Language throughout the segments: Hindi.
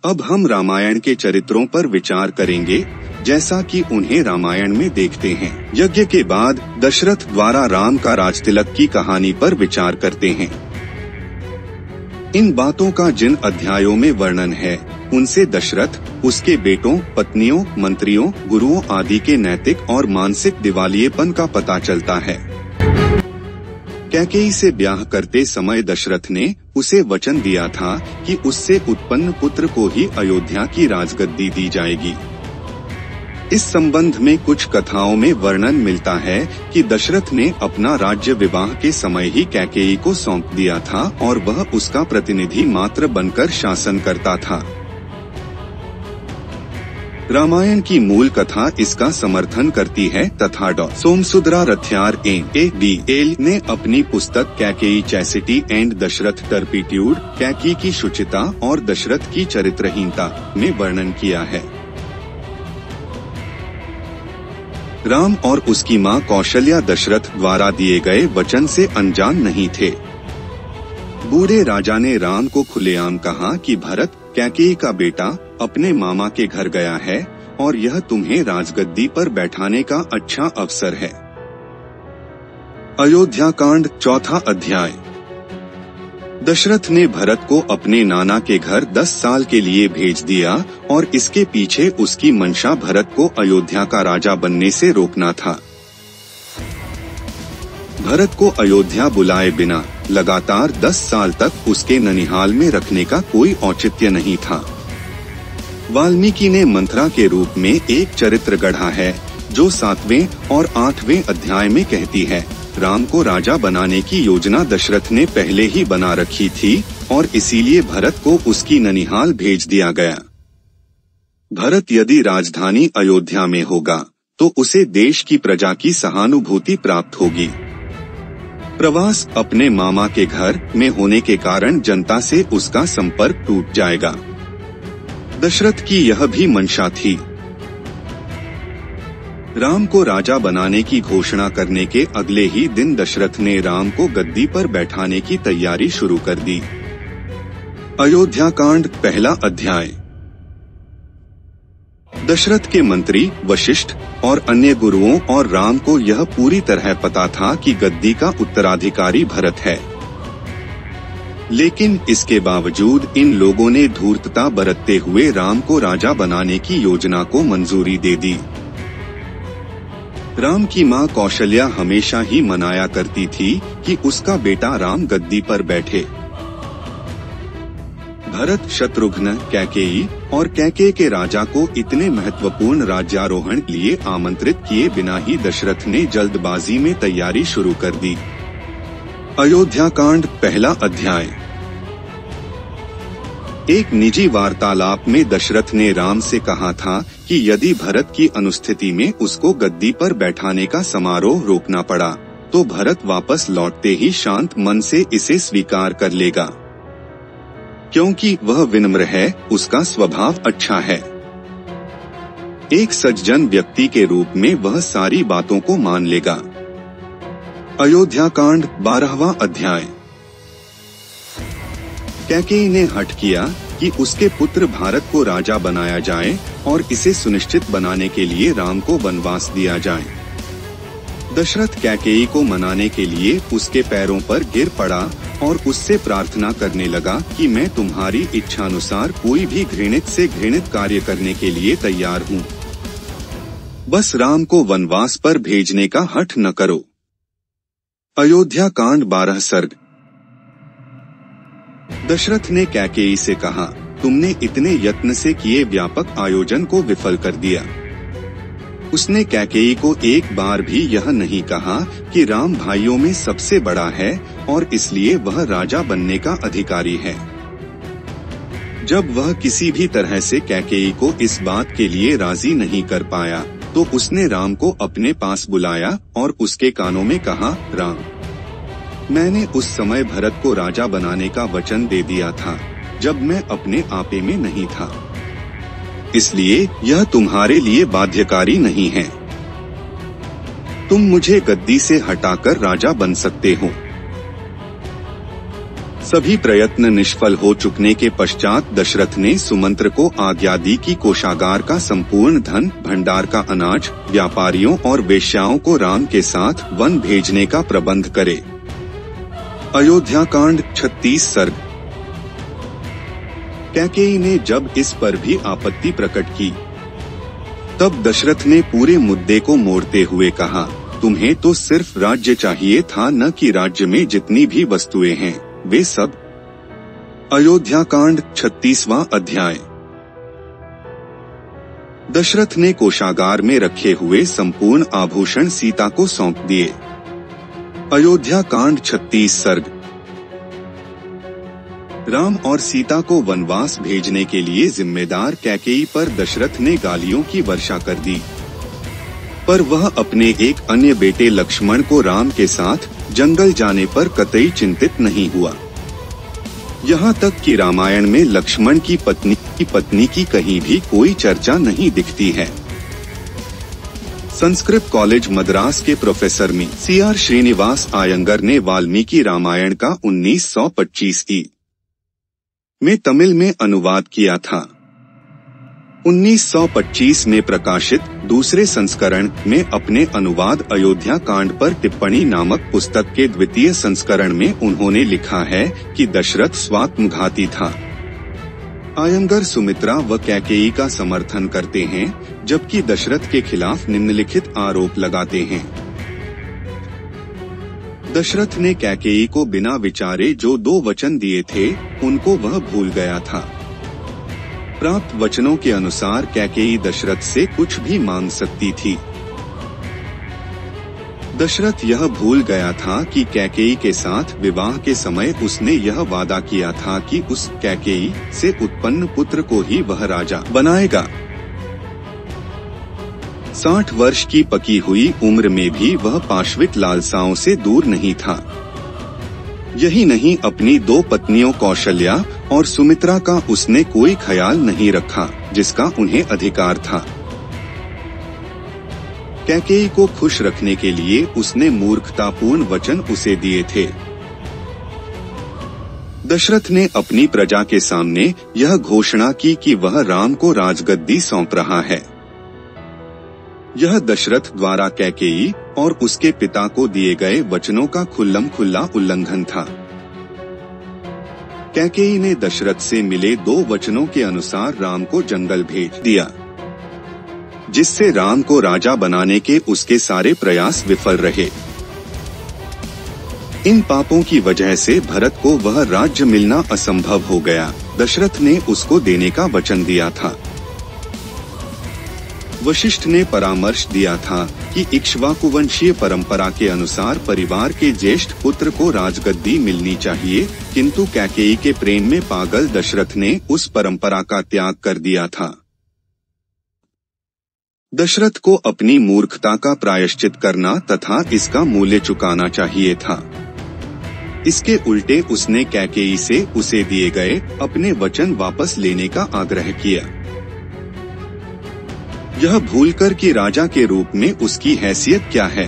अब हम रामायण के चरित्रों पर विचार करेंगे, जैसा कि उन्हें रामायण में देखते हैं। यज्ञ के बाद दशरथ द्वारा राम का राजतिलक की कहानी पर विचार करते हैं। इन बातों का जिन अध्यायों में वर्णन है, उनसे दशरथ, उसके बेटों, पत्नियों, मंत्रियों, गुरुओं आदि के नैतिक और मानसिक दिवालियेपन का पता चलता है। कैकेयी से ब्याह करते समय दशरथ ने उसे वचन दिया था कि उससे उत्पन्न पुत्र को ही अयोध्या की राजगद्दी दी जाएगी। इस संबंध में कुछ कथाओं में वर्णन मिलता है कि दशरथ ने अपना राज्य विवाह के समय ही कैकेयी को सौंप दिया था और वह उसका प्रतिनिधि मात्र बनकर शासन करता था। रामायण की मूल कथा इसका समर्थन करती है तथा डॉ. सोमसुंदरा रथियार A.B.L. ने अपनी पुस्तक कैकेयी चैसिटी एंड दशरथ टर्पिट्यूड, कैकेयी की शुचिता और दशरथ की चरित्रहीनता में वर्णन किया है। राम और उसकी मां कौशल्या दशरथ द्वारा दिए गए वचन से अनजान नहीं थे। बूढ़े राजा ने राम को खुलेआम कहा कि भरत, कैकेयी का बेटा, अपने मामा के घर गया है और यह तुम्हें राजगद्दी पर बैठाने का अच्छा अवसर है। अयोध्या कांड, चौथा अध्याय। दशरथ ने भरत को अपने नाना के घर 10 साल के लिए भेज दिया और इसके पीछे उसकी मंशा भरत को अयोध्या का राजा बनने से रोकना था। भरत को अयोध्या बुलाए बिना लगातार 10 साल तक उसके ननिहाल में रखने का कोई औचित्य नहीं था। वाल्मीकि ने मंथरा के रूप में एक चरित्र गढ़ा है, जो 7वें और 8वें अध्याय में कहती है, राम को राजा बनाने की योजना दशरथ ने पहले ही बना रखी थी और इसीलिए भरत को उसकी ननिहाल भेज दिया गया। भरत यदि राजधानी अयोध्या में होगा तो उसे देश की प्रजा की सहानुभूति प्राप्त होगी। प्रवास अपने मामा के घर में होने के कारण जनता से उसका संपर्क टूट जाएगा। दशरथ की यह भी मंशा थी। राम को राजा बनाने की घोषणा करने के अगले ही दिन दशरथ ने राम को गद्दी पर बैठाने की तैयारी शुरू कर दी। अयोध्या कांड, पहला अध्याय। दशरथ के मंत्री वशिष्ठ और अन्य गुरुओं और राम को यह पूरी तरह पता था कि गद्दी का उत्तराधिकारी भरत है, लेकिन इसके बावजूद इन लोगों ने धूर्तता बरतते हुए राम को राजा बनाने की योजना को मंजूरी दे दी। राम की मां कौशल्या हमेशा ही मनाया करती थी कि उसका बेटा राम गद्दी पर बैठे। भरत, शत्रुघ्न, कैकेयी और कैकेयी के राजा को इतने महत्वपूर्ण राज्यारोहण के लिए आमंत्रित किए बिना ही दशरथ ने जल्दबाजी में तैयारी शुरू कर दी। अयोध्या कांड, पहला अध्याय। एक निजी वार्तालाप में दशरथ ने राम से कहा था कि यदि भरत की अनुस्थिति में उसको गद्दी पर बैठाने का समारोह रोकना पड़ा, तो भरत वापस लौटते ही शांत मन से इसे स्वीकार कर लेगा, क्योंकि वह विनम्र है, उसका स्वभाव अच्छा है। एक सज्जन व्यक्ति के रूप में वह सारी बातों को मान लेगा। अयोध्या कांड, 12वां अध्याय। कैकेयी ने हठ किया कि उसके पुत्र भारत को राजा बनाया जाए और इसे सुनिश्चित बनाने के लिए राम को वनवास दिया जाए। दशरथ कैकेयी को मनाने के लिए उसके पैरों पर गिर पड़ा और उससे प्रार्थना करने लगा कि मैं तुम्हारी इच्छानुसार कोई भी घृणित से घृणित कार्य करने के लिए तैयार हूँ, बस राम को वनवास पर भेजने का हठ न करो। अयोध्या कांड, 12 सर्ग। दशरथ ने कैकेयी से कहा, तुमने इतने यत्न से किए व्यापक आयोजन को विफल कर दिया। उसने कैकेयी को एक बार भी यह नहीं कहा कि राम भाइयों में सबसे बड़ा है और इसलिए वह राजा बनने का अधिकारी है। जब वह किसी भी तरह से कैकेयी को इस बात के लिए राजी नहीं कर पाया, तो उसने राम को अपने पास बुलाया और उसके कानों में कहा, राम, मैंने उस समय भरत को राजा बनाने का वचन दे दिया था जब मैं अपने आपे में नहीं था, इसलिए यह तुम्हारे लिए बाध्यकारी नहीं है। तुम मुझे गद्दी से हटाकर राजा बन सकते हो। सभी प्रयत्न निष्फल हो चुकने के पश्चात दशरथ ने सुमंत्र को आज्ञा दी कि कोषागार का संपूर्ण धन, भंडार का अनाज, व्यापारियों और वेश्याओं को राम के साथ वन भेजने का प्रबंध करे। अयोध्या कांड 36 सर्ग। कैकेयी ने जब इस पर भी आपत्ति प्रकट की, तब दशरथ ने पूरे मुद्दे को मोड़ते हुए कहा, तुम्हें तो सिर्फ राज्य चाहिए था, न कि राज्य में जितनी भी वस्तुएं हैं वे सब। अयोध्या कांड 36वां अध्याय। दशरथ ने कोषागार में रखे हुए संपूर्ण आभूषण सीता को सौंप दिए। अयोध्या कांड 36 सर्ग। राम और सीता को वनवास भेजने के लिए जिम्मेदार कैकेयी पर दशरथ ने गालियों की वर्षा कर दी, पर वह अपने एक अन्य बेटे लक्ष्मण को राम के साथ जंगल जाने पर कतई चिंतित नहीं हुआ। यहाँ तक कि रामायण में लक्ष्मण की पत्नी की कहीं भी कोई चर्चा नहीं दिखती है। संस्कृत कॉलेज मद्रास के प्रोफेसर CR श्रीनिवास आयंगर ने वाल्मीकि रामायण का 1925 में तमिल में अनुवाद किया था। 1925 में प्रकाशित दूसरे संस्करण में अपने अनुवाद अयोध्या कांड पर टिप्पणी नामक पुस्तक के द्वितीय संस्करण में उन्होंने लिखा है कि दशरथ स्वात्मघाती था। आयंगर सुमित्रा व कैकेयी का समर्थन करते हैं, जबकि दशरथ के खिलाफ निम्नलिखित आरोप लगाते हैं। दशरथ ने कैकेयी को बिना विचारे जो 2 वचन दिए थे, उनको वह भूल गया था। प्राप्त वचनों के अनुसार कैकेयी दशरथ से कुछ भी मांग सकती थी। दशरथ यह भूल गया था कि कैकेयी के साथ विवाह के समय उसने यह वादा किया था कि उस कैकेयी से उत्पन्न पुत्र को ही वह राजा बनाएगा। 60 वर्ष की पकी हुई उम्र में भी वह पाशविक लालसाओं से दूर नहीं था। यही नहीं, अपनी 2 पत्नियों कौशल्या और सुमित्रा का उसने कोई ख्याल नहीं रखा, जिसका उन्हें अधिकार था। कैकेयी को खुश रखने के लिए उसने मूर्खतापूर्ण वचन उसे दिए थे। दशरथ ने अपनी प्रजा के सामने यह घोषणा की कि वह राम को राजगद्दी सौंप रहा है। यह दशरथ द्वारा कैकेयी और उसके पिता को दिए गए वचनों का खुल्लम-खुल्ला उल्लंघन था। कैकेयी ने दशरथ से मिले 2 वचनों के अनुसार राम को जंगल भेज दिया, जिससे राम को राजा बनाने के उसके सारे प्रयास विफल रहे। इन पापों की वजह से भरत को वह राज्य मिलना असंभव हो गया। दशरथ ने उसको देने का वचन दिया था। वशिष्ठ ने परामर्श दिया था कि इक्ष्वाकुवंशीय परंपरा के अनुसार परिवार के ज्येष्ठ पुत्र को राजगद्दी मिलनी चाहिए, किंतु कैकेयी के प्रेम में पागल दशरथ ने उस परंपरा का त्याग कर दिया था। दशरथ को अपनी मूर्खता का प्रायश्चित करना तथा इसका मूल्य चुकाना चाहिए था। इसके उल्टे उसने कैकेयी से उसे दिए गए अपने वचन वापस लेने का आग्रह किया। यह भूलकर कि राजा के रूप में उसकी हैसियत क्या है,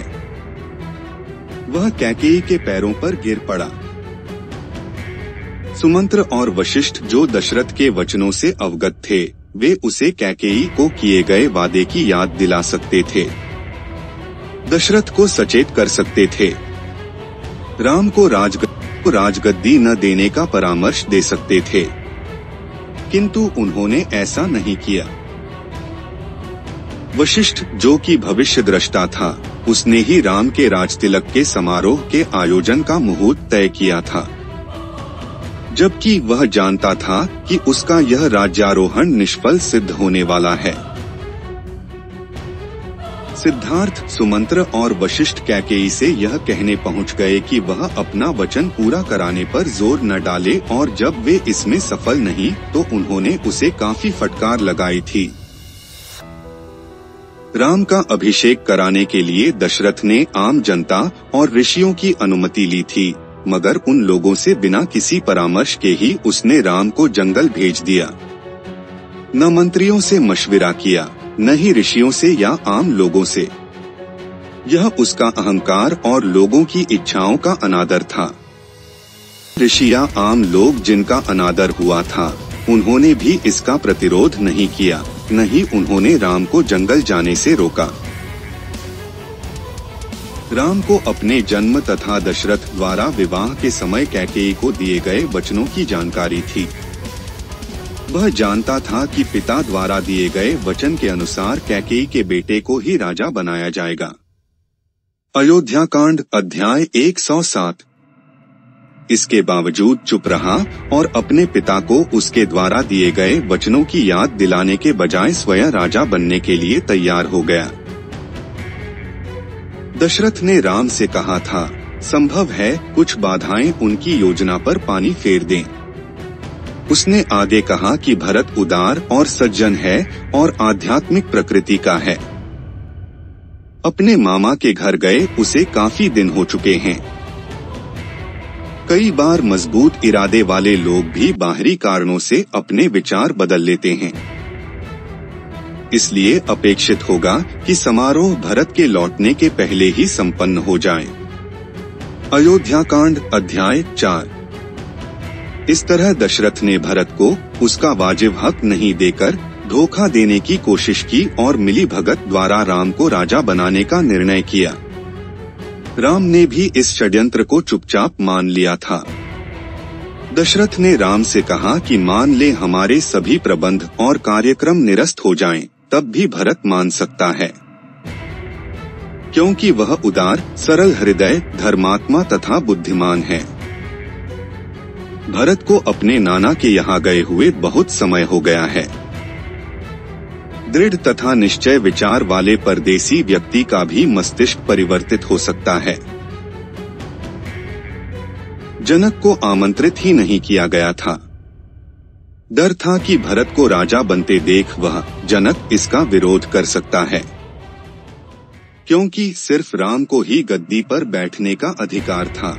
वह कैकेयी के पैरों पर गिर पड़ा। सुमंत्र और वशिष्ठ जो दशरथ के वचनों से अवगत थे, वे उसे कैकेयी को किए गए वादे की याद दिला सकते थे, दशरथ को सचेत कर सकते थे, राम को राजगद्दी न देने का परामर्श दे सकते थे, किंतु उन्होंने ऐसा नहीं किया। वशिष्ठ जो कि भविष्य दृष्टा था, उसने ही राम के राजतिलक के समारोह के आयोजन का मुहूर्त तय किया था, जबकि वह जानता था कि उसका यह राज्यारोहण निष्फल सिद्ध होने वाला है। सिद्धार्थ, सुमंत्र और वशिष्ठ कैकेयी से यह कहने पहुंच गए कि वह अपना वचन पूरा कराने पर जोर न डाले, और जब वे इसमें सफल नहीं तो उन्होंने उसे काफी फटकार लगाई थी। राम का अभिषेक कराने के लिए दशरथ ने आम जनता और ऋषियों की अनुमति ली थी, मगर उन लोगों से बिना किसी परामर्श के ही उसने राम को जंगल भेज दिया। न मंत्रियों से मशविरा किया, न ही ऋषियों से या आम लोगों से। यह उसका अहंकार और लोगों की इच्छाओं का अनादर था। ऋषि या आम लोग जिनका अनादर हुआ था, उन्होंने भी इसका प्रतिरोध नहीं किया, न ही उन्होंने राम को जंगल जाने से रोका। राम को अपने जन्म तथा दशरथ द्वारा विवाह के समय कैकेयी को दिए गए वचनों की जानकारी थी। वह जानता था कि पिता द्वारा दिए गए वचन के अनुसार कैकेयी के बेटे को ही राजा बनाया जाएगा। अयोध्या कांड अध्याय 107। इसके बावजूद चुप रहा और अपने पिता को उसके द्वारा दिए गए वचनों की याद दिलाने के बजाय स्वयं राजा बनने के लिए तैयार हो गया। दशरथ ने राम से कहा था, संभव है कुछ बाधाएं उनकी योजना पर पानी फेर दें। उसने आगे कहा कि भरत उदार और सज्जन है और आध्यात्मिक प्रकृति का है। अपने मामा के घर गए उसे काफी दिन हो चुके हैं। कई बार मजबूत इरादे वाले लोग भी बाहरी कारणों से अपने विचार बदल लेते हैं। इसलिए अपेक्षित होगा कि समारोह भरत के लौटने के पहले ही संपन्न हो जाए। अयोध्या कांड अध्याय 4। इस तरह दशरथ ने भरत को उसका वाजिब हक नहीं देकर धोखा देने की कोशिश की और मिली भगत द्वारा राम को राजा बनाने का निर्णय किया। राम ने भी इस षड्यंत्र को चुपचाप मान लिया था। दशरथ ने राम से कहा कि मान ले हमारे सभी प्रबंध और कार्यक्रम निरस्त हो जाएं, तब भी भरत मान सकता है, क्योंकि वह उदार, सरल हृदय, धर्मात्मा तथा बुद्धिमान है। भरत को अपने नाना के यहाँ गए हुए बहुत समय हो गया है। दृढ़ तथा निश्चय विचार वाले परदेसी व्यक्ति का भी मस्तिष्क परिवर्तित हो सकता है। जनक को आमंत्रित ही नहीं किया गया था। डर था कि भरत को राजा बनते देख वह जनक इसका विरोध कर सकता है, क्योंकि सिर्फ राम को ही गद्दी पर बैठने का अधिकार था।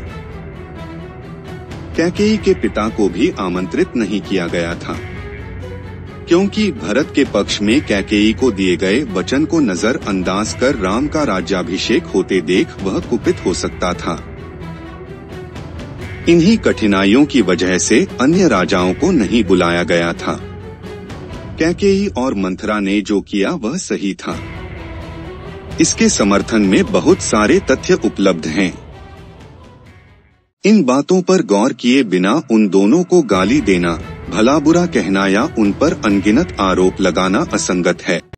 कैकेयी के पिता को भी आमंत्रित नहीं किया गया था, क्योंकि भरत के पक्ष में कैकेयी को दिए गए वचन को नजरअंदाज कर राम का राज्याभिषेक होते देख वह कुपित हो सकता था। इन्हीं कठिनाइयों की वजह से अन्य राजाओं को नहीं बुलाया गया था। कैकेयी और मंथरा ने जो किया वह सही था। इसके समर्थन में बहुत सारे तथ्य उपलब्ध हैं। इन बातों पर गौर किए बिना उन दोनों को गाली देना, भला बुरा कहना या उन पर अनगिनत आरोप लगाना असंगत है।